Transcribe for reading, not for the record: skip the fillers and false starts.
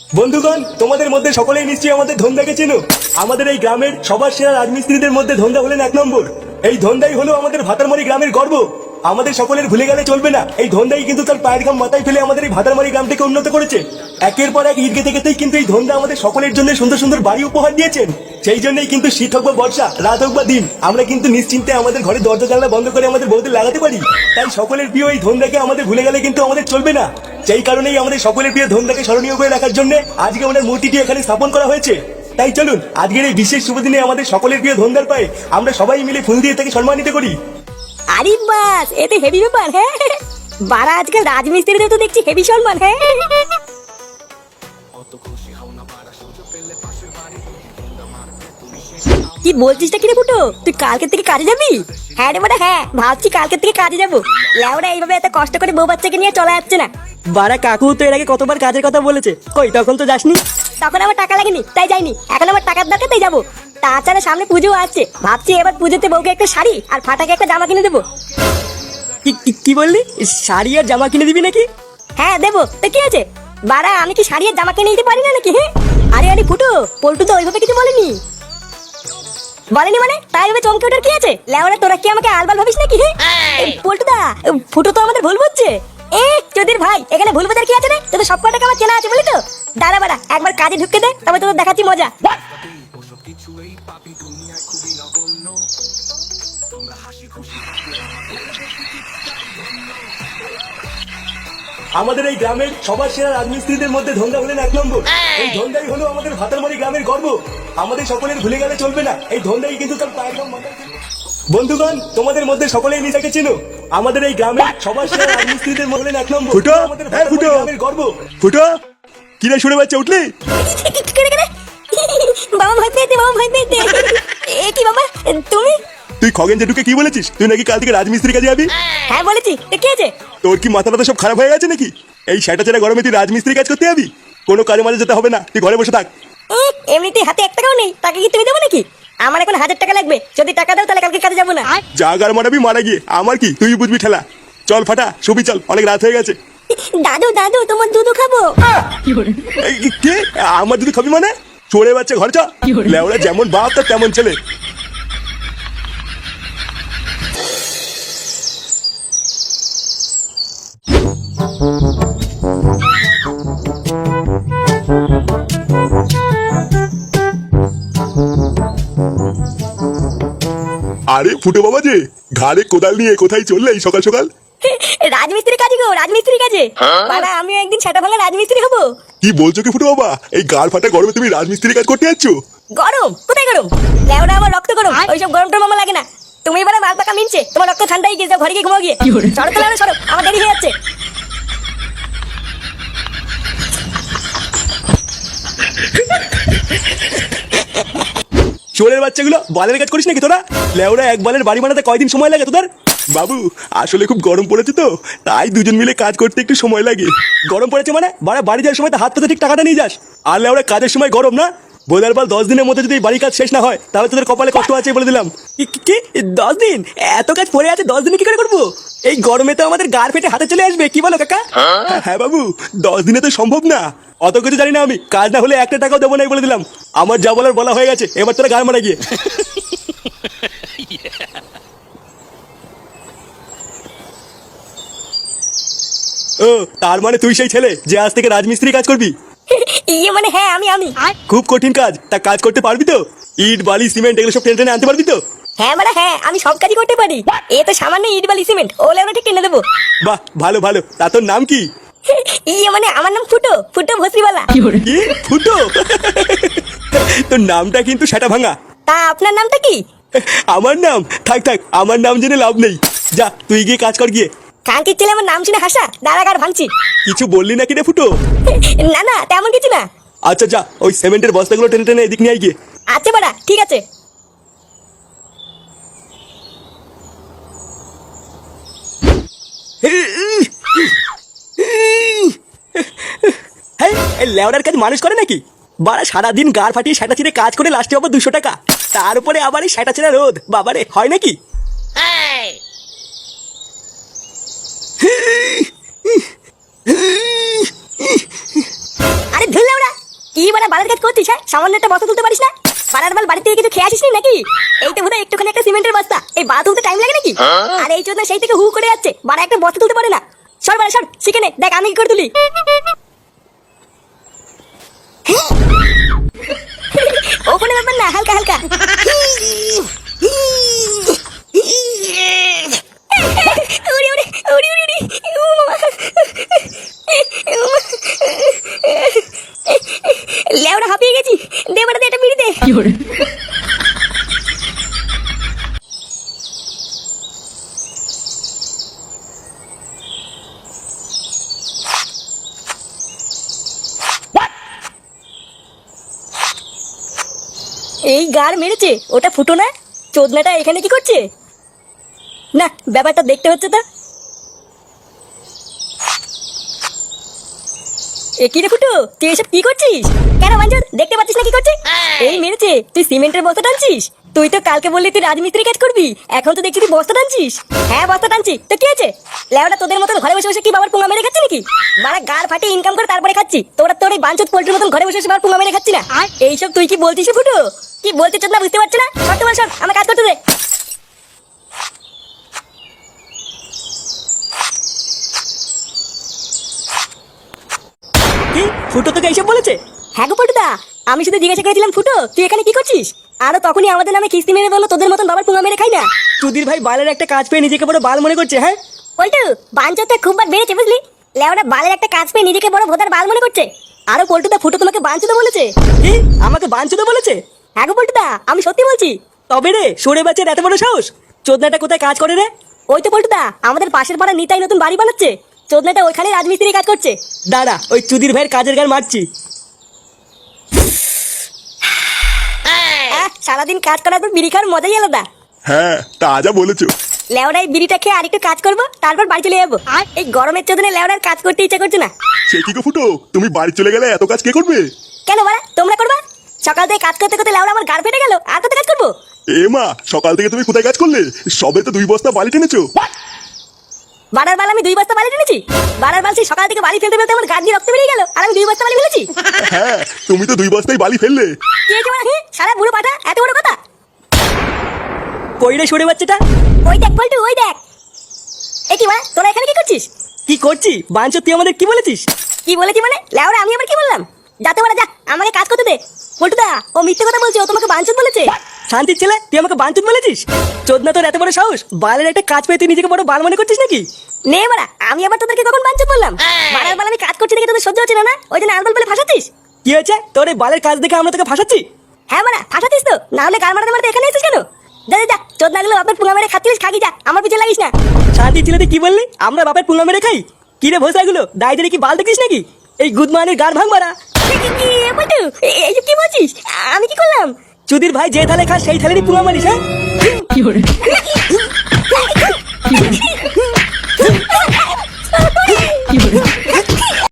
বন্ধুগণ, তোমাদের মধ্যে সকলেই নিশ্চয়ই আমাদের ধন্দাকে চেনো। আমাদের এই গ্রামের সবার সেরা রাজমিস্ত্রিদের মধ্যে ধন্দা হলেন 1 নম্বর। এই ধন্দাই হলো আমাদের ভাতারমারি গ্রামের গর্ব। আমাদের সকলের ভুলে গেলে চলবে না, এই ধন্দাই কিন্তু তার পায়ের ঘাম মাথায় ফেলে আমাদের এই ভাতারমারি গ্রামটাকে উন্নত করেছে। একের পর এক ইট গেঁথে গেঁথেই কিন্তু এই ধন্দা আমাদের সকলের জন্য সুন্দর সুন্দর বাড়ি উপহার দিয়েছেন। সেই জন্যই কিন্তু শীত হোক বা বর্ষা, রাত হোক বা দিন, আমরা কিন্তু নিশ্চিন্তে আমাদের ঘরে দরজা জানলা বন্ধ করে আমাদের বউদের লাগাতে পারি। তাই সকলের প্রিয় এই ধন্দাকে আমাদের ভুলে গেলে কিন্তু আমাদের চলবে না। সেই কারণেই আমাদের সকলের প্রিয় ধন্দাকে স্মরণীয় করে রাখার জন্য আজকে আমাদের মূর্তিটি এখানে স্থাপন করা হয়েছে। তাই চলুন আজকের এই বিশেষ শুভ দিনে আমাদের সকলের প্রিয় ধন্দার পায়ে আমরা সবাই মিলে ফুল দিয়ে তাকে সম্মানিত করি। আরে বাস, এতে হেভি ব্যাপার। হ্যাঁ বারা, আজকাল রাজমিস্ত্রিদের তো দেখছি হেভি সম্মান। হ্যাঁ কি বলছিসটা কিরে ফুটো, তুই কালকে থেকে কাজে যাবি? হ্যাঁ রে বাড়া, হ্যাঁ ভাবছি কালকে থেকে কাজে যাবো। লেওরা এইভাবে এত কষ্ট করে বউ বাচ্চাকে নিয়ে চলা যাচ্ছে না। বাড়া কাকু তো এর আগে কতবার কাজের কথা বলেছে, কই তখন তো যাসনি। তখন আমার টাকা লাগেনি তাই যাইনি, এখন আমার টাকার দরকার তাই যাবো। তাছাড়া সামনে পুজো আছে, ভাবছি এবার পুজোতে বউকে একটা শাড়ি আর ফাটাকে একটা জামা কিনে দেবো। কি বললি, শাড়ি আর জামা কিনে দিবি নাকি? হ্যাঁ দেবো, তো কি আছে বাড়া, আমি কি শাড়ি আর জামা কিনে দিতে পারি না নাকি? হ্যাঁ আরে আরে ফুটো, পল্টু তো ওইভাবে কিছু বলেনি। বলেনি মানে তাই ভাবে চমকে ওঠার কি আছে? লেওরা তোরা কি আমাকে আলবাল ভাবিস নাকি? পল্টু দা, ফুটো তো আমাদের ভুল বুঝছে। তোদের ভাই এখানে ভুল বোঝার কি আছে রে? তোদের সব কটাকে আমার চেনা আছে বলি তো। দাঁড়া বাড়া, একবার কাজে ঢুকতে দে, তবে তোদের দেখাচ্ছি মজা। আমাদের এই গ্রামের সবার সেরা রাজমিস্ত্রিদের মধ্যে ধন্দা হলেন 1 নম্বর। এই ধন্দাই হলো আমাদের ভাতারমারি গ্রামের গর্ব। আমাদের সকলের ভুলে গেলে চলবে না, এই ধন্দাই কিন্তু তার পায়ের ঘাম মাথায় ফেলে। বন্ধুগণ, তোমাদের মধ্যে সকলেই নিজেকে চেনো। আমাদের এই গ্রামের সবার সেরা রাজমিস্ত্রিদের মধ্যে হলেন 1 নম্বর। ফুটো, আমাদের এই ফুটো। গ্রামের গর্ব। ফুটো, কিরে শুনে বাচ্চা উঠলি? বাবা ভয় পেয়েছে, বাবা ভয় পেয়েছে। এ কি বাবা, তুমি? তুই খগেন জেঠুকে কি বলেছিস তুই নাকি কাল থেকে রাজমিস্ত্রি কাজে যাবি? হ্যাঁ বলেছি, তো কি আছে? তোর কি মাথা টাথা সব খারাপ হয়ে গেছে নাকি? এই সেটা ছেড়ে গরমে তুই রাজমিস্ত্রি কাজ করতে যাবি? কোনো কাজে মাঝে যেতে হবে না, তুই ঘরে বসে থাক। এমনিতে হাতে 1 টাকাও নেই, টাকা কি তুমি দেবো নাকি? আমার এখন 1000 টাকা লাগবে, যদি টাকা দাও তাহলে কালকে কাজে যাবো না। যা গার মারাবি মারা গিয়ে, আমার কি, তুই বুঝবি ঠেলা। চল ফাটা, শুবি চল, অনেক রাত হয়ে গেছে। দাদু দাদু, তোমার দুধ খাবো। এই, কে আমার যদি খাবি মানে? চড়ে বাচ্চা ঘরে চ। লেওড়া যেমন বাপ তার তেমন ছেলে। আরে ফুটো বাবা যে, ঘাড়ে কোদাল নিয়ে কোথায় চললে এই সকাল সকাল? রাজমিস্ত্রি কাজে গো, রাজমিস্ত্রি কাজে। বাবা আমিও একদিন সেটা ভালো রাজমিস্ত্রি হবো। কি বলছো কি ফুটো বাবা, এই গাল ফাটা গরমে তুমি রাজমিস্ত্রি কাজ করতে যাচ্ছ? গরম কোথায় গরম? লেওরা আমার রক্ত গরম, ওইসব গরম টরম আমার লাগে না। তুমি এবারে মাল পাকা মিনছে, তোমার রক্ত ঠান্ডাই গিয়ে যাও, ঘরে গিয়ে ঘুমাও গিয়ে। সরো তো লেওরা, সরো, আমার দেরি হয়ে যাচ্ছে। চোরের বাচ্চাগুলো, বালের কাজ করিস নাকি তোরা? লেওরা এক বালের বাড়ি বানাতে কয়দিন সময় লাগে তোদের? বাবু আসলে খুব গরম পড়েছে তো, তাই দুজন মিলে কাজ করতে একটু সময় লাগে। গরম পড়েছে মানে বাড়া, বাড়ি যাওয়ার সময় তো হাত পাতে ঠিক টাকাটা নিয়ে যাস। আর লেওরা কাজের সময় গরম না? বোধার বাল 10 দিনের মধ্যে যদি এই বাড়ি কাজ শেষ না হয় তাহলে তোদের কপালে কষ্ট আছে বলে দিলাম। কি 10 দিন? এত কাজ পড়ে আছে, 10 দিনে কি করে করবো? এই গরমে তো আমাদের গাড় ফেটে হাতে চলে আসবে, কি বলো কাকা? হ্যাঁ বাবু, 10 দিনে তো সম্ভব না। অত কিছু জানি না আমি, কাজ না হলে 1 টাকাও দেবো না বলে দিলাম। আমার যা বলার বলা হয়ে গেছে, এবার তোরা গান মারা গিয়ে। ও তার মানে তুই সেই ছেলে যে আজ থেকে রাজমিস্ত্রি কাজ করবি? ইয়ে মানে হ্যাঁ, আমি খুব কঠিন কাজ, তা কাজ করতে পারবি তো? ইট বালি সিমেন্ট এগুলো সব টেনে টেনে আনতে পারবি তো? হ্যাঁ মানে হ্যাঁ, আমি সব কাজই করতে পারি। এ তো সামান্য ইট বালি সিমেন্ট, ও লেওরা ঠিক কিনে দেবো। বাহ ভালো ভালো, তা তোর নাম কি? ইয়ে মানে আমার নাম ফুটো, ফুটো ভস্রিওয়ালা। কি ফুটো? তোর নামটা কিন্তু সেটা ভাঙা। তা আপনার নামটা কি? আমার নাম থাক থাক, আমার নাম জেনে লাভ নেই। যা তুই গিয়ে কাজ কর গিয়ে। কাঙ্কির ছেলে আমার নাম শুনে হাসা, দাঁড়াগার ভাঙছি। কিছু বললি নাকি রে ফুটো? না না, তেমন কিছু না। আচ্ছা যা, ওই সিমেন্টের বস্তাগুলো টেনে টেনে এদিক নিয়ে আয় গিয়ে। আচ্ছা বাড়া, ঠিক আছে। হ্যাঁ, এই লেওড়ার কাজ মানুষ করে নাকি? বাড়া সারাদিন গাড় ফাটিয়ে সেটা ছিঁড়ে কাজ করে লাস্টে আবার 200 টাকা, তার উপরে আবার এই সেটা ছেঁড়া রোদ, বাবারে হয় নাকি? আরে ধুর লেওড়া, কি মানে বালের কাজ করছিস? হ্যাঁ, সামান্য একটা বস্তা তুলতে পারিস না? পাড়ার বাল বাড়ি থেকে কিছু খেয়ে আসিস নি নাকি? এই তো বোধহয় একটুখানি একটা সিমেন্টের বস্তা, এই বা তুলতে টাইম লাগে নাকি? আর এই জন্য সেই থেকে হু করে যাচ্ছে, বাড়া একটা বস্তা তুলতে পারে না। সর বাড়া সর, শিখে নে, দেখ আমি কি করে তুলি। ও কোনো ব্যাপার না, হালকা হালকা। উড়ি উড়ি উড়ি উড়ি উড়ি, ও বাবা। লেওড়া হাঁপিয়ে গেছি, দে বাড়া দে, একটা বিড়ি দে। এই গাড় মেরেছে, ওটা ফুটো না? চোদনাটা এখানে কি করছে? না, ব্যাপারটা দেখতে হচ্ছে তো। এ কি রে ফুটো, তুই এসব কি করছিস? কেন মাঞ্জুর, দেখতে পাচ্ছিস না কি করছিস? এই মেরেছে, তুই সিমেন্টের বস্তা টানছিস? তুই তো কালকে বললি তুই রাজমিস্ত্রি কাজ করবি, এখন তো দেখছি তুই বস্তা টানছিস। হ্যাঁ বস্তা টানছি, তো কি আছে? লেওটা তোদের মতন ঘরে বসে বসে কি বাবার পুঙ্গা মেরে খাচ্ছি নাকি? মানে গাড় ফাটিয়ে ইনকাম করে তারপরে খাচ্ছি, তোর এই বাঞ্চত পোল্ট্রির মতন ঘরে বসে বসে বাবার পুঙ্গা মেরে খাচ্ছি না। এইসব তুই কি বলছিস ফুটো? কি বলতে চাস না বুঝতে পারছি না। সব তোমার সব, আমার কাজ করতে দে। কি ফুটো তোকে এইসব বলেছে? হ্যাঁ গো পল্টুদা, আমি শুধু জিজ্ঞাসা করেছিলাম ফুটো তুই এখানে কি করছিস? আরো তখনই আমাদের নামে কিস্তি মেরে বললো তোদের মতন বাবার পুঙ্গা মেরে খাই না। চুদির ভাই বালের একটা কাজ পেয়ে নিজেকে বড় বাল মনে করছে। হ্যাঁ পল্টু, বাঞ্চতটা খুব বার বেড়েছে বুঝলি? লেওটা বালের একটা কাজ পেয়ে নিজেকে বড় ভোদার বাল মনে করছে। আরো পল্টুদা ফুটো তোমাকে বাঞ্চতে বলেছে। কি আমাকে বাঞ্চুদা বলেছে? হ্যাঁ গো পল্টুদা, আমি সত্যি বলছি। তবে রে সরে বাচ্চার এত বড় সাহস! চোদনাটা কোথায় কাজ করে রে? ওই তো পল্টুদা, আমাদের পাশের পাড়া নিতাই নতুন বাড়ি বানাচ্ছে, চোদনাটা ওইখানে রাজমিস্ত্রি কাজ করছে। দাঁড়া, ওই চুদির ভাইয়ের কাজের গান মারছি। সারাদিন কাজ করার পর বিড়ি খাওয়ার মজাই আলাদা। হ্যাঁ তা যা বলেছো। লেওড়ায় বিড়িটা খেয়ে আরেকটু কাজ করবো, তারপর বাড়ি চলে যাবো। এই গরমের চোদনে লেওড়ার কাজ করতে ইচ্ছা করছে না। সে কি গো ফুটো, তুমি বাড়ি চলে গেলে এত কাজ কে করবে? কেন বাড়া, তোমরা করবা? সকাল থেকে কাজ করতে করতে লেওড়া আমার গাড় ফেটে গেল, আর কত কাজ করবো? এ মা, সকাল থেকে তুমি কোথায় কাজ করলে? সবে তো 2 বস্তা বালি টেনেছো। বাড়ার বাল আমি 2 বস্তা বালি টেনেছি? বাড়ার বাল সেই সকাল থেকে বালি ফেলতে ফেলতে আমার গাড় দিয়ে রক্ত বেরিয়ে গেল, আর আমি 2 বস্তা বালি ফেলেছি? হ্যাঁ তুমি তো 2 বস্তাই বালি ফেললে। কি হয়েছে বাড়া? সারা বুড়ো পাঠা, এত বড় কথা? কই রে সরে বাচ্চাটা? ওই দেখ পল্টু, ওই দেখ। এ কি বাড়া, তোরা এখানে কি করছিস? কি করছি বাঞ্চ, তুই আমাদের কি বলেছিস? কি বলেছি মানে? লেওড়া আমি আবার কি বললাম? যাতে বাড়া যা, আমাকে কাজ করতে দে। পল্টুদা, ও মিথ্যে কথা বলছে, ও তোমাকে বাঞ্চত বলেছে। শান্তির ছেলে, তুই আমাকে বাঞ্চুত বলেছিস? চোদনা তোর এত বড় সাহস! বালের একটা কাজ পেয়ে তুই নিজেকে বড় বাল মনে করছিস নাকি? নে বাড়া, আমি আবার তোদেরকে কখন বাঞ্চত বললাম? বাড়ার বাল আমি কাজ করছি দেখে তোদের সহ্য হচ্ছে না, না ওই জন্য আলবাল বলে ফাঁসাচ্ছিস? কি হয়েছে তোর এই বালের কাজ দেখে আমরা তোকে ফাঁসাচ্ছি? হ্যাঁ বাড়া, ফাঁসাচ্ছিস তো, না হলে গাল মারাতে মারাতে এখানে এসেছিস কেন? যা যা যা, চোদনা গুলো আপনার পুঙ্গা মেরে খাচ্ছিস, খাগি যা, আমার পিছনে লাগিস না। শান্তির ছেলে, তুই কি বললি? আমরা বাপের পুঙ্গা মেরে খাই? কি রে ভোসরাগুলো, দায়িত্বে কি বাল দেখিস নাকি? এই গুদমানের গার ভাঙ মারা। পল্টু, এইসব কি বলছিস? আমি কি করলাম? চুদির ভাই যে থালে খাস সেই থালেরই পুঙ্গা মারিস। হ্যাঁ